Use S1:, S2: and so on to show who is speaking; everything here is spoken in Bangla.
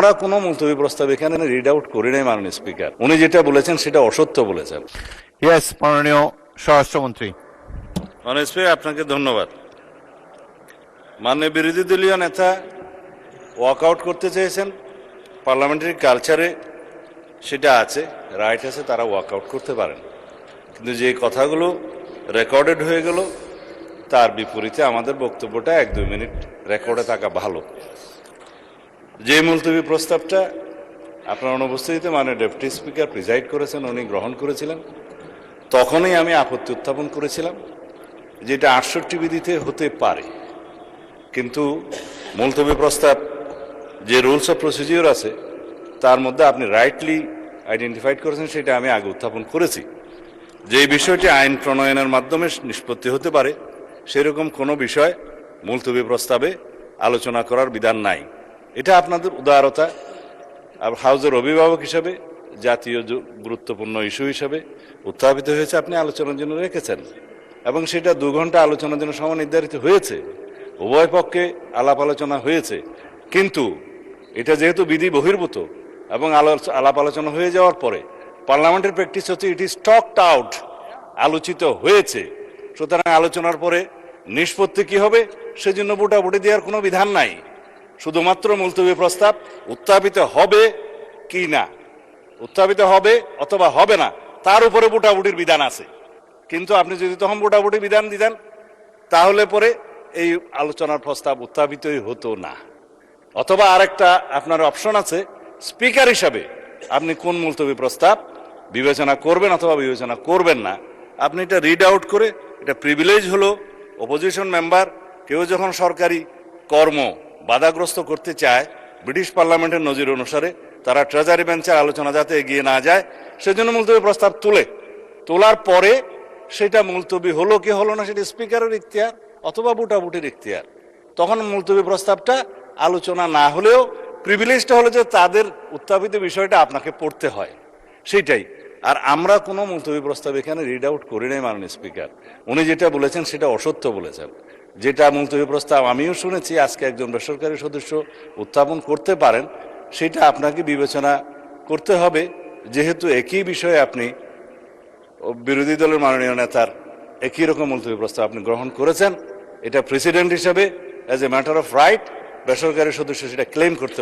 S1: আমরা কোনো মুলতবি প্রস্তাব এখানে রিড আউট করি নাই মাননীয় স্পিকার। উনি যেটা বলেছেন সেটা অসত্য বলেছেন।
S2: ইয়েস, মাননীয় স্বরাষ্ট্রমন্ত্রী।
S1: মাননীয় স্পিকার, আপনাকে ধন্যবাদ। মাননীয় বিরোধী দলীয় নেতা ওয়াকআউট করতে চেয়েছেন, পার্লামেন্টারি কালচারে সেটা আছে, রাইট আছে, তারা ওয়াকআউট করতে পারেন। কিন্তু যে কথাগুলো রেকর্ডেড হয়ে গেল তার বিপরীতে আমাদের বক্তব্যটা 1-2 মিনিট রেকর্ডে থাকা ভালো। যে মুলতবি প্রস্তাবটা আপনার অনুপস্থিতিতে মাননীয় ডেপুটি স্পিকার প্রিজাইড করেছেন, উনি গ্রহণ করেছিলেন, তখনই আমি আপত্তি উত্থাপন করেছিলাম যেটা 68 বিধিতে হতে পারে। কিন্তু মুলতবি প্রস্তাব যে রুলস অফ প্রসিডিওর আছে তার মধ্যে আপনি রাইটলি আইডেন্টিফাইড করেছেন, সেটা আমি আগে উত্থাপন করেছি। যে বিষয়টি আইন প্রণয়নের মাধ্যমে নিষ্পত্তি হতে পারে সেরকম কোনো বিষয় মুলতবি প্রস্তাবে আলোচনা করার বিধান নাই। এটা আপনাদের উদারতা, হাউজের অভিভাবক হিসাবে জাতীয় গুরুত্বপূর্ণ ইস্যু হিসাবে উত্থাপিত হয়েছে, আপনি আলোচনার জন্য রেখেছেন এবং সেটা 2 ঘন্টা আলোচনার জন্য সময় নির্ধারিত হয়েছে, উভয় পক্ষে আলাপ আলোচনা হয়েছে। কিন্তু এটা যেহেতু বিধি বহির্ভূত এবং আলাপ আলোচনা হয়ে যাওয়ার পরে পার্লামেন্টের প্র্যাকটিস হচ্ছে ইট ইজ টকড আউট, আলোচিত হয়েছে, সুতরাং আলোচনার পরে নিষ্পত্তি কি হবে সেজন্য ভোটাভুটি দেওয়ার কোনো বিধান নাই। শুধুমাত্র মুলতবি প্রস্তাব উত্থাপিত হবে কি না, উত্থাপিত হবে অথবা হবে না তার উপরে ভোটাভুটির বিধান আছে। কিন্তু আপনি যদি তখন ভোটাভুটি বিধান দিতেন তাহলে পরে এই আলোচনার প্রস্তাব উত্থাপিতই হতো না। অথবা আরেকটা আপনার অপশন আছে, স্পিকার হিসাবে আপনি কোন মুলতবি প্রস্তাব বিবেচনা করবেন অথবা বিবেচনা করবেন না, আপনি এটা রিড আউট করে, এটা প্রিভিলেজ হলো অপোজিশন মেম্বার কেউ যখন সরকারি কর্ম বাধাগ্রস্ত করতে চায়, ব্রিটিশ পার্লামেন্টের নজির অনুসারে তারা ট্রেজারি বেঞ্চের আলোচনা যাতে এগিয়ে না যায় সেজন্য মুলতবি প্রস্তাব তোলার পরে সেটা মুলতবি হলো কি হলো না সেটা স্পিকারের ইখতিয়ার অথবা ভোটাভুটির ইখতিয়ার। তখন মুলতবি প্রস্তাবটা আলোচনা না হলেও প্রিভিলেজটা হলো যে তাদের উত্থাপিত বিষয়টা আপনাকে পড়তে হয়, সেইটাই। আর আমরা কোনো মুলতবি প্রস্তাব এখানে রিড আউট করি নাই মাননীয় স্পিকার। উনি যেটা বলেছেন সেটা অসত্য বলেছেন। যেটা মুলতবি প্রস্তাব আমিও শুনেছি আজকে একজন বেসরকারি সদস্য উত্থাপন করতে পারেন, সেটা আপনাকে বিবেচনা করতে হবে, যেহেতু একই বিষয়ে আপনি বিরোধী দলের মাননীয় নেতার একই রকম মুলতবি প্রস্তাব আপনি গ্রহণ করেছেন। এটা প্রেসিডেন্ট হিসাবে as a matter of right বেসরকারি সদস্য সেটা ক্লেম করতে পারে।